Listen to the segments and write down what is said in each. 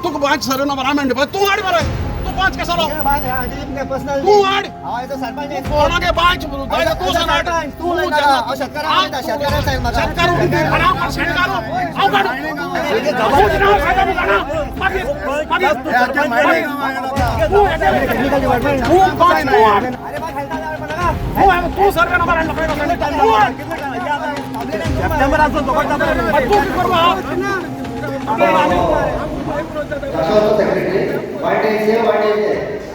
तुका 5 survey number आम्ही म्हणते तू आड बरं तू 5 कसा लाव तू आड कोणागे 5 दादा तू सनाट तू तू सर्वे नंबर सेक्रेटरी वाटे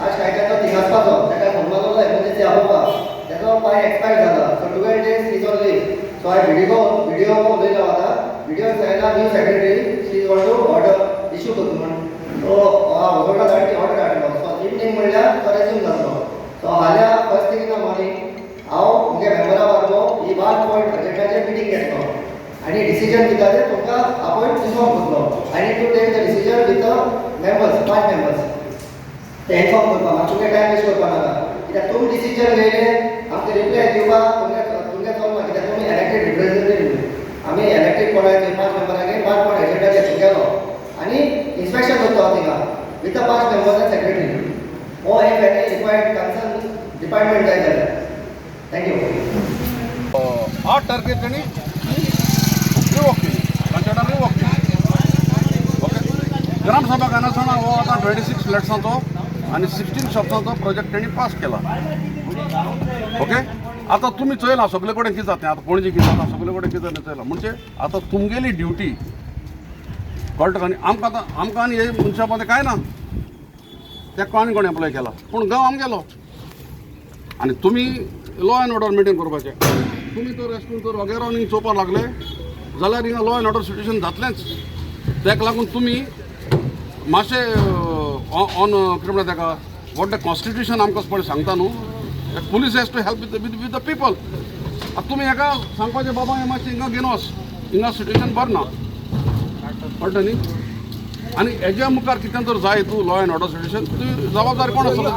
आज काय करता तिघासपाचो त्याका फोन लागलो इमर्जन्सी आपोवपा त्याचो पाय एक्सपायर जाला so 12 days is on leave so I video उलयलो आता व्हिडिओ सांगला new secretary she want to order issue करता म्हण सो वगोटा धाडटी ऑर्डर हाडलो सो इवनिंग म्हणल्यार तो रेज्यूम जातलो सो हाल्या first thing in the morning हांव मुगे मेंबरा बारलो ही 12 पॉयंट एजेंडाचेर मिटींग घेतलो आणि डिसिजन दिता ते तुमकां अपॉइंट इन्फॉर्म करतलो I need to take the decision with the members 5 members ते इन्फॉर्म करपा म्हाका तुमकां टायम वेस्ट करपा नाका कित्याक तुमी डिसिजन घेयले आमकां रिप्लाय दिवपा तुमकां चलना कित्याक तुमी इलेक्टेड रिप्रेझेंटेटिव्ह आमी इलेक्टेड कोणाचे 5 मेंबरांगे 5 पॉयंट एजेंडाचेर गेलो आनी इन्स्पेक्शन करता हांव थिंगा with the 5 members end secretary हो एक रिक्वायर्ड कन्सर्न डिपार्टमेंट जाय जाल्यार थँक्यू आ टार्गेट आणि ओके ग्रामसभा घनसणा हो आता 26 फ्लॅट्सांचो आणि 16 शॉप्सांचो प्रोजेक्ट त्यांनी पास केला ओके आता तुम्ही चयला सगळे कडेन कितें जाता आता पणजी कितें जाता सगळे कडेन कितें चयला म्हणजे आता तुमगेली ड्युटी कळटा आनी आमकां आनी हे मनशामध्ये काय ना तेका आनी कोण एप्लाय केला पूण गांव आमगेलो आनी तुमी लॉ एंड ऑर्डर मेंटेन करपाचें तुमी तो रेस्टॉरंट तो वगैरे हिंग चोवपाक लागले जाल्यार हिंगा लॉ एंड ऑर्डर सिच्युएशन जातलेंच तेका लागून तुमी मातशें ऑन कितें म्हणटा तेका वॉट द कॉन्स्टिट्युशन आमकां पळय सांगता न्हू police has to help with the people आतां तुमी हेका सांगपाचें बाबा हें मातशें हिंगा घेवन वच हिंगा सिच्युएशन बरें ना कळटा न्ही आनी हेज्या मुखार कितें तर जाय तूं लॉ एंड ऑर्डर सिच्युएशन तुजी जबाबदारी कोण आसतलो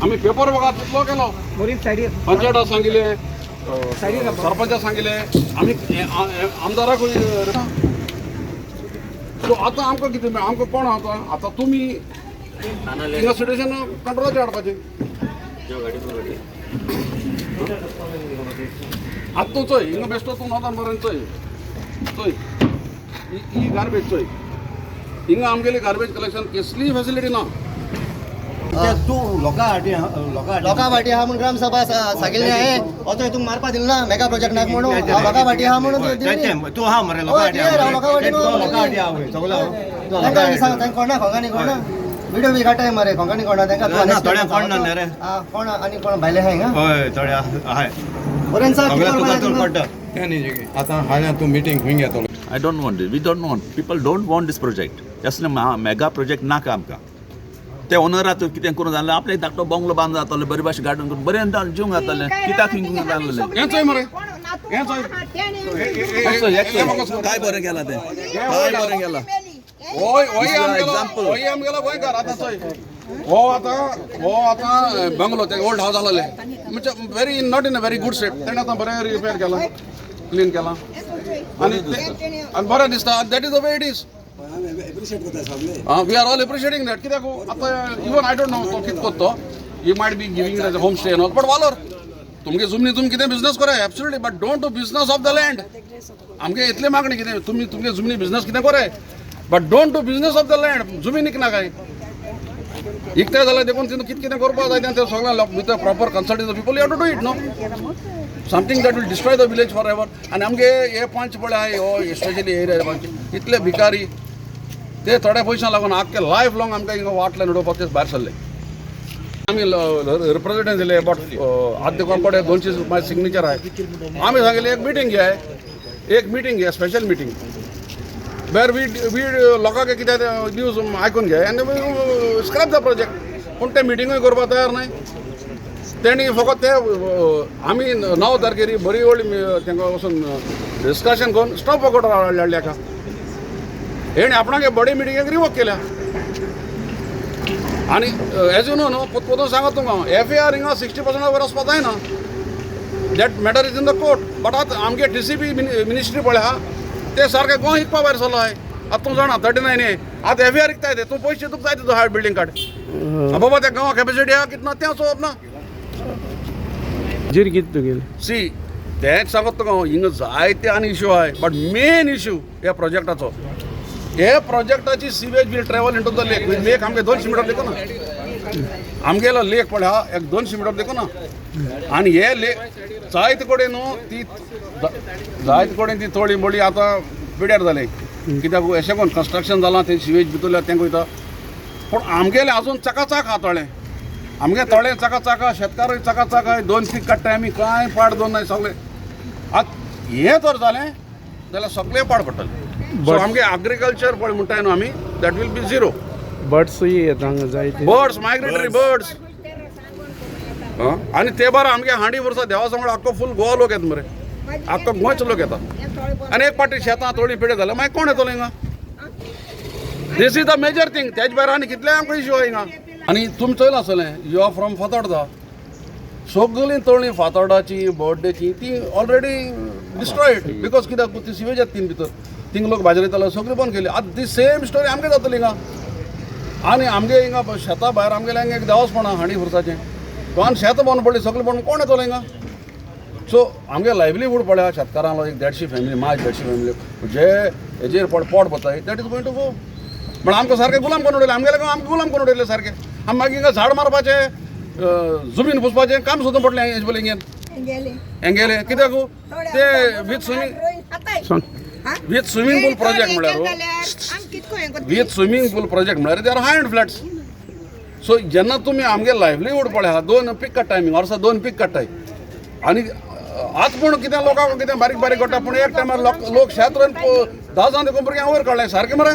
आमी पेपर वगात कितलो केलो पंचायताक सांगिल्ले सरपंचाक सांगिल्ले आमी आमदाराकूय सो आतां आमकां कितें आमकां कोण आतां तुमी हिंगा सिट्युएशन कंट्रोलाचेर हाडपाचें आतां तूं चोय हिंगा बेश्टो तूं नोंदान बरें चोय ही गार्बेज चोय हिंगा आमगेली गार्बेज कलेक्शन कसलीय फॅसिलिटी ना तू लोकां फाटी आहा म्हूण ग्रामसभा सांगिल्लें हांवें तो हितूंक मारपा दिलो ना मेगा प्रोजेक्ट नाका म्हणून लोकां फाटी आहा म्हणून तू हा मरे लोकां फाटी सांग तांकां कोणा खोंगानी कोणा व्हिडिओ बी काटाय मरे खोंगानी कोणा तांकां थोड्या कोण ना रे कोण आनी कोण भायले आहाय हांगा हय थोड्या आहाय बरें सांग आता हाल्या तू मिटींग खंय घेतलो I don't want it. We don't want. People don't want this project. Just mega project नाका आमकां ते ओनरात कितें करून जालें आपले धाकटो बंगलो बांदून जाताले बरे भाशेन गार्डन करून बरें जिवंक जातालें कित्याक हिंग जालें हें चोय मरे हें चोय काय बरें केलां तें काय बरें केलां ओय आमगेलो गोंयकार आतां चोय हो आतां बंगलो ते ओल्ड हावस जालेले म्हणजे very not in a very good state तेणें आतां बरें रिपेर केलां क्लीन केलां आनी बरें दिसता that is the way it is we are all appreciating that कित्याक आतां इवन आय डोंट नो तो कितें करता you might be giving it as a home stay and all but वालोर तुमगे जमनी तुमी कितें बिजनेस कराय absolutely but don't do business of the land आमगे इतले मागणी कितें तुमी तुमगे जमनी बिजनेस कितें कराय but don't do business of the land जमीन इकना काय इकताय जाल्यार देखून तितून कितें कितें करपाक जाय तें सगळ्यांक with a proper consulting the people you have to do it no something that will destroy the village forever एवर आनी आमगे हे पंच पळय आहाय हो स्पेशली एरिया पंच इतले भिकारी ते थोड्या पयशांक लागून आख्खे लायफ लॉंग आमकां हिंगा वाटल्यान उडोवपाक ते भायर सरले आमी रिप्रेझेंटेटिव्ह दिले बट आद्य कोणपडे 200 माझे सिग्नेचर आहे आमी सांगिल्लें एक मिटींग घे स्पेशल मिटींग वेर वी लोकांक कितें न्यूज आयकून घे आनी स्क्रॅप द प्रोजेक्ट पूण ते मिटींगूय करपाक तयार नाय तेणी फकत ते आमी 9 तारखेर बरी व्हडली तांकां वचून डिस्कशन करून स्टॉप वॉकआउट हाडले एका हेणी आपणाक बडी मिटींगेक रिवोक केल्या आनी एज यू नो न्हू पोतून सांगत तुमकां FAR हिंगा 60% वर वचपाक जायना that matter is in the court but आतां आमगे TCP मिनिस्ट्री पळय आहा ते सारके गोंय इकपा भायर सरलो आय आतां तूं जाणा 39 आतां एफआर इकताय ते तूं पयशे तुका जाय तुजो हाय बिल्डींग कार्ड बाबा त्या गांवा कॅपॅसिटी आहा कितना तें चोवप ना जीर कितें तुगेलें सी तेंच सांगत तुका हांव हिंगा जायते आनी इश्यू आहाय बट मेन इश्यू ह्या प्रोजेक्टाचो हे प्रोजेक्टाची sewage will travel into the lake lake आमगे 200 मिटर देखो ना आमगेलो लेक पळय हा एक 200 मिटर देखो ना आनी हे लेक जायते कडेन न्हू ती जायते कडेन ती थोडी मोडी आतां पिड्यार जाले कित्याक अशें कोन्न कन्स्ट्रक्शन जालां ते सिवेज भितरल्या तेंका वयता पूण आमगेले आजून चकाचक आहा तळे आमगे तळे चकाचक आहा शेतकारूय चकाचक आहाय 2 पीक काडटाय आमी कांय पाड दोन नाय सगळे आतां हें जर जालें जाल्यार सगळें पाड पडटलें सो आमगे एग्रीकल्चर पळय म्हणटाय न्हू आमी दॅट वील बी झिरो बर्ड्सूय येता हांगा जायते बर्ड्स मायग्रेटरी बर्ड्स आनी ते बारा आमगे हांडी वर्सा देवा सांगून आख्खो फूल गोवा लोक येता मरे आख्खो गोंयचो लोक येता आनी एक पाटी शेतां थोडी पिड्यार जाल्यार मागीर कोण येतलो हिंगा this is the major thing तेज भायर आनी कितले आमकां इश्यू आहा हिंगा आनी तुमी चोयलां आसतलें यू आर फ्रॉम फातोर्डा सगळीं तळीं फातोर्डाची बर्थडेची ती ऑलरेडी डिस्ट्रॉयड बिकॉज कित्याक ती सिवेज येता तीन भितर थिंग लोक भाजी रोयताले सगळीं बंद केली आतां ती सेम स्टोरी आमगे जातली हिंगा आनी आमगे हिंगा शेतां भायर आमगेलें हांगा एक देवासपण आहा हांडी वर्साचें गोंयान शेत बंद पडली सगळें बंद कोण येतलो हिंगा सो आमगे लायवलीहूड पळय शेतकारांलो एक 150 फॅमिली माय 150 फॅमिली जे हेजेर पोट पडटाय that is going to go पण आमकां सारकें गुलाम करून उडयलें आमगेले आमकां गुलाम करून उडयलें सारकें आमी मागीर हिंगा झाड मारपाचें जुमीन पुसपाचें काम सुद्दां पडलें हेजे पयलीं हेंगेलें कित्याक ते विथ स्विमींग पूल प्रोजेक्ट म्हळ्यार विथ स्विमींग पूल प्रोजेक्ट म्हळ्यार they are high end flats so जेन्ना तुमी आमगे लायवलीहूड पळय आहा 2 पीक काडटाय आमी वर्सा 2 पीक काडटाय आनी आतां पूण कितें लोकांक कितें बारीक बारीक घडटा पूण एक टायमार लोक शेत रोवन 10 जावन देखून भुरग्यांक वयर काडलें सारकें मरे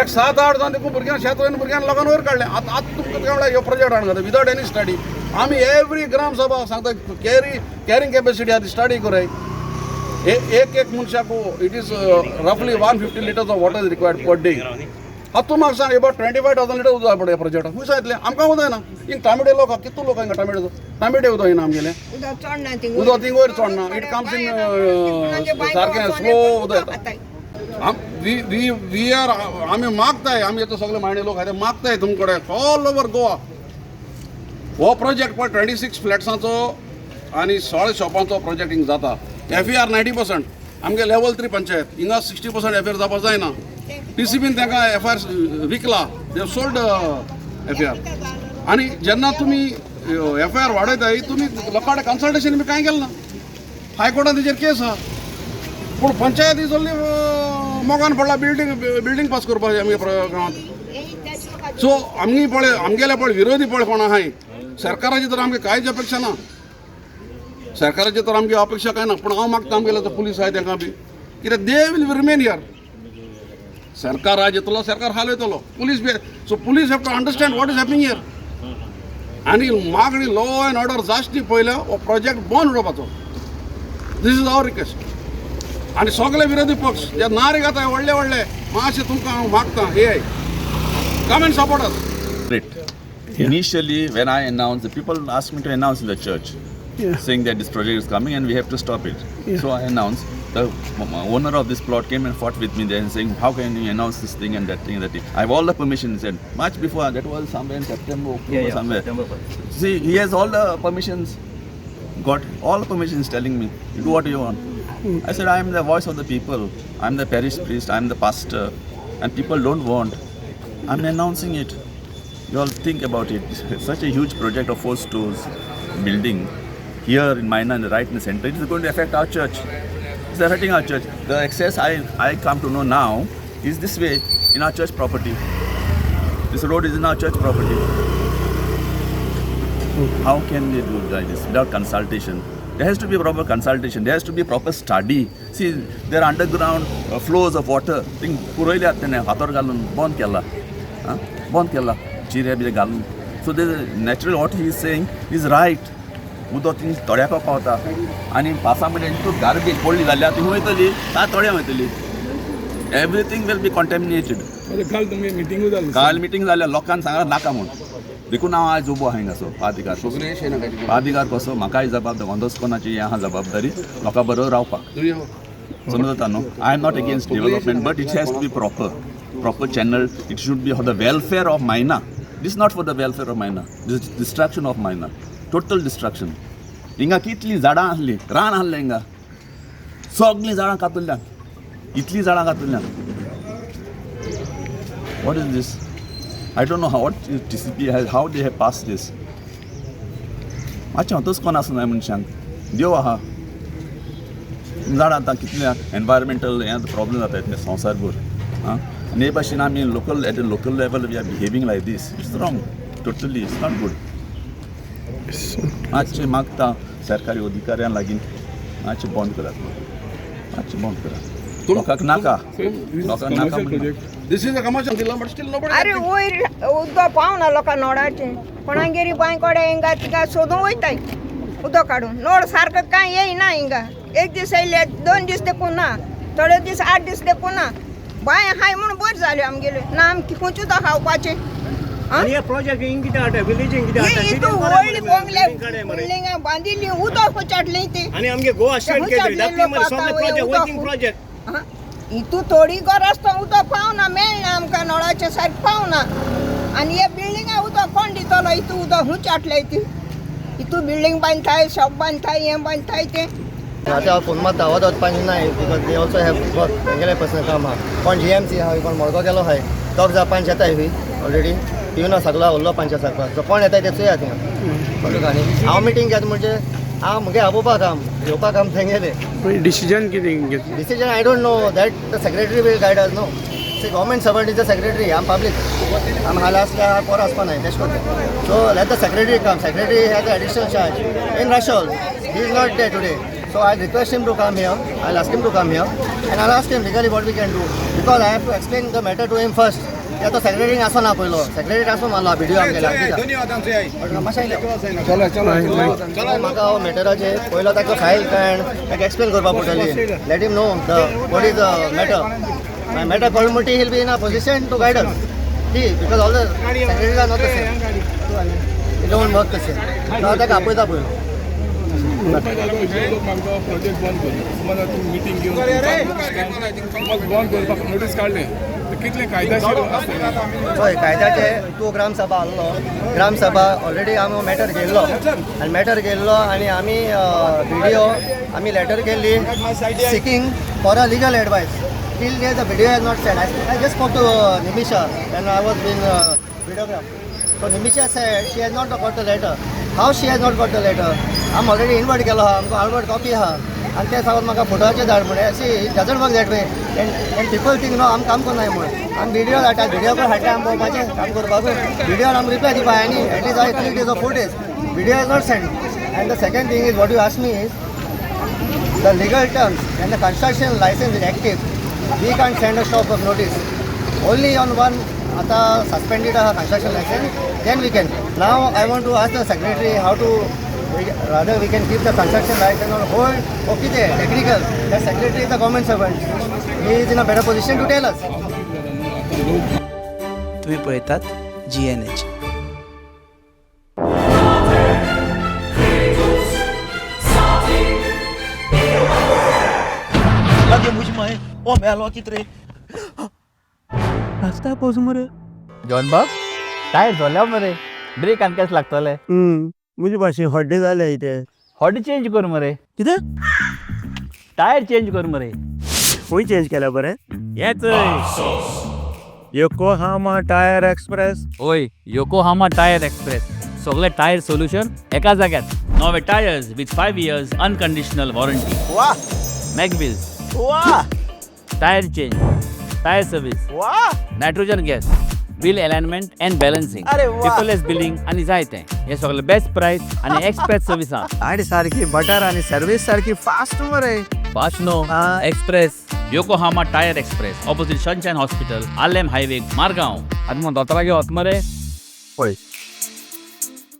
एक 7-8 जावन देखून भुरग्यांक शेत रोवन भुरग्यांक लोकांक वयर काडलें आतां तुमकां काय म्हणल्यार ह्यो प्रोजेक्ट हाडून घाता विदावट एनी स्टडी आमी एवरी ग्राम सभा सांगता कॅरिंग कॅपॅसिटी आहा ती स्टडी कराय एक मनशाक इट इज रफली 150 litres of water is required per day आतां तूं म्हाका सांग अबाउट 25,000 लिटर उदक जाय पडलें प्रोजेक्टाक खूंय येतलें आमकां उदक येना हिंग टामेटे लोक कितू लोक हिंगा टामेटे उदक येना आमगेलें उदक थिंग वयर चोडना इट कम्स इन सारकें स्लो उदक येता वी आर आमी मागताय आमी येता सगळे मायणे लोक आहा ते मागताय तुमचे कडेन ऑल ओवर गोवा हो प्रोजेक्ट पळय 26 फ्लॅट्सांचो आनी 16 शॉपांचो प्रोजेक्ट हिंग जाता FER 90% आमगे लेवल 3 पंचायत हिंगा 60% FER जावपाक जायना TCBन तांकां FIR विकला दे सोल्ड FIR आनी जेन्ना तुमी FIR वाडयताय तुमी लोकांकडे कन्सल्टेशन बी कांय केलें ना हायकोर्टान तेजेर केस आहा पूण पंचायत इज ओन्ली मोगान पडला बिल्डींग पास करपाचें आमगे गांवांत सो आमी पळय आमगेले पळय विरोधी पळय कोण आहाय सरकाराची तर आमगे कांयच अपेक्षा ना सरकाराची तर आमगे अपेक्षा काय ना पूण हांव मागता आमगेले जो पुलीस आहाय तांकां बी कित्याक दे वील रिमेन हियर सरकार राज येतलो सरकार हालयतलो पुलीस बी so police have to understand what is happening here आनी मागणी लॉ एंड ऑर्डर जास्ती पयले हो प्रोजेक्ट बंद उडोवपाचो दीस इज आवर रिक्वेस्ट आनी सगळे विरोधी पक्ष जे नारे घाताय व्हडले व्हडले मातशें तुमकां हांव मागता हे come and support us Great. Initially, when I announced, the people asked me to announce in the church, saying that this project is coming and we have to stop it. So I announced. The owner of this plot came and fought with me there and saying, how can you announce this thing and that thing and that thing? I have all the permissions and much before, that was somewhere in September, October, somewhere. See, he has all the permissions, got all the permissions telling me, you do what you want. I said, I am the voice of the people. I am the parish priest, I am the pastor, and people don't want. I am announcing it. You all think about it. Such a huge project of 4 stores building here in Maina, right in the center. It is going to affect our church. It's affecting our church. The access I come to know now is this way in our church property. This road is in our church property. How can they do like this without consultation? There has to be proper consultation. There has to be proper study. See, there are underground flows of water. Thing puroile atne hator galun bond kella. Bond kella. Chire bile galun. So the natural what he is saying is right. उदक ती तळ्याक पावता आनी 5 मिनटांनी तूं garbage पडली जाल्यार ती वयतली ता तळ्या वयतली एवरीथींग विल बी कॉन्टॅमिनेटेड काल तुमगे मिटींग जाली काल मिटींग जाल्यार लोकांक सांगला नाका म्हूण देखून हांव आयज उबो आहाय हांगासर पादिकार कसो म्हाकाय जबाबदारी अंधस्कोनाची हें आहा जबाबदारी लोकां बरोबर रावपाक Sonodata, I am not against development, but it has to be proper channel. It should be for the welfare of Maina. This is not for the welfare of Maina. This is destruction of Maina. Total destruction. Inga kitli zada ahli, ran ahli inga. Sogli zada katulyan. Itli zada katulyan. What is this? I don't know what TCP has, how they have passed this. अच्छा तोच कोण असं नाही मनशांक देव आहा झाड आतां कितल्या एनवायरमेंटल हे प्रॉब्लेम जाता इतले संवसारभर आं आनी हे भाशेन आमी local at a local level we are behaving like this it's wrong totally it's not good मातशें मागता सरकारी अधिकाऱ्यां लागीं मातशें बंद करात मातशें बंद करात लोकांक नाका म्हणजे This is a commercial deal, but still nobody. अरे वयर उदक पावना लोकां नोडाचे कोणागेरी बांय कोडे हिंगा तिका सोदून वयताय उदक काडून नोड सारको कांय येयना हिंगा एक दीस येयले 2 दीस देखून ना थोडे दीस 8 दीस देखून ना बांय हाय म्हूण बरें जालें आमगेलें ना आमकां खंयच उदक खावपाचें आणि हे प्रोजेक्ट हिंग कितें हाडटा विलेजींग कितें हाडटा इतू व्हडली बोंगले बिल्डिंगा बांदिल्ली उदक खुचाटलें ती आणि आमगे गोवा स्टेट केले डॉक्युमेंट सगळे प्रोजेक्ट वर्किंग प्रोजेक्ट इतू थोडी घर आसता उदक पावना मेळना आमकां नळाचें सारकें पावना आनी हे बिल्डिंगा उदक कोण दितलो इतू उदक खूंय चाटलें ती इतू बिल्डींग बांदताय शॉप बांदताय हें बांदताय तें आतां हांव फोन मारता वोत वचपाचें नाय because they also have got तेंगेलें पर्सनल काम आहा कोण GMC आहा कोण मडगांव गेलो आहाय तो पंच येताय हुई ऑलरेडी पिवना सगळो उरलो पंच सारको सो कोण येताय ते चोया थिंगा कळ्ळें आनी हांव मिटींग घेता म्हणजे हांव मुगे आपोवपा काम घेवपा काम तेंगेलें डिसिजन कितें घेतलें Decision, I don't know that the secretary will guide us, no. See, government servant is the secretary, I'm public. I'm halasla for us panai, that's what. So let the secretary come. Secretary has the additional charge. In Rashol, he is not there today. So I request him to come here. I'll ask him to come here. And I'll ask him legally what we can do. Because I have to explain the matter to him first. या तो secretary आसो ना पयलो secretary आसो मारलो video आमगेला म्हाका हो मॅटराचेर पयलो ताका फायल काण ताका एक्सप्लेन करपा पडटली let him know the what is the matter matter कळ्ळें म्हणटी he'll be in a position to guide us ठी because all the secretary are not the same it don't work तशें हांव ताका आपयता पयलो प्रोजेक्ट बंद करून तुम्हाला तूं मिटींग घेवन बंद करपाक नोटीस काडलें कितले कायदेशीर हय कायद्याचे तूं ग्रामसभा आहलो ग्रामसभा ऑलरेडी आमी मॅटर गेल्लो आनी मॅटर गेल्लो आनी आमी व्हिडिओ आमी लेटर केल्ली seeking for a legal advice till day the video has not send I just spoke to Nimisha and I was been videograph so Nimisha said she has not got the letter how she has not got the letter आमी already inward केलो आहा आमकां Harvard copy आहा आनी ते सांगून म्हाका फोटोचे धाड म्हणे अशी doesn't work that way and people think no आमी काम करनाय म्हणून आमी व्हिडिओ धाडटा व्हिडिओ पण हाडटा आमी पळोवपाचें काम करपाक व्हिडिओर आमी रिप्लाय दिवपा आनी at least I 3 days or 4 days video has not send and the second thing is what you ask me is the legal terms and the construction licence is active we can send a stop of notice only on one आता suspended आहा construction licence then we can now I want to ask the secretary how to rather we can keep the construction license on hold okay there technical the secretary is the government servant he is in a better position to tell us तुम्ही पळयतात GNH लागे मुझ में ओ मेलो कितरे रास्ता pose मरे John बाब tyre झाल्या मरे ब्रेक आनी कशें लागतले मुझे भाशे हड्डे जाले इथे हॉडी चेंज कर मरे कितें टायर चेंज कर मरे खंय चेंज केल्या बरें हेच योकोहामा टायर एक्सप्रेस ओय योकोहामा टायर एक्सप्रेस सगळे टायर सोल्युशन एका जाग्यार नवे tyres with 5 years unconditional warranty वाह मॅगविल्स वाह टायर चेंज टायर सर्विस वाह nitrogen gas wheel alignment and balancing अरे वाह. पेपरलेस बिलिंग आनी जायते हे सगळे बेस्ट प्राइस आनी एक्सप्रेस सर्विस आणि सारखी बटर आणि सर्व्हिस सारखी फास्ट मरे fast no express Yokohama tyre express opposite Sunshine hospital Alem highway Margao आनी मग दोतोरागे वच मरे पळय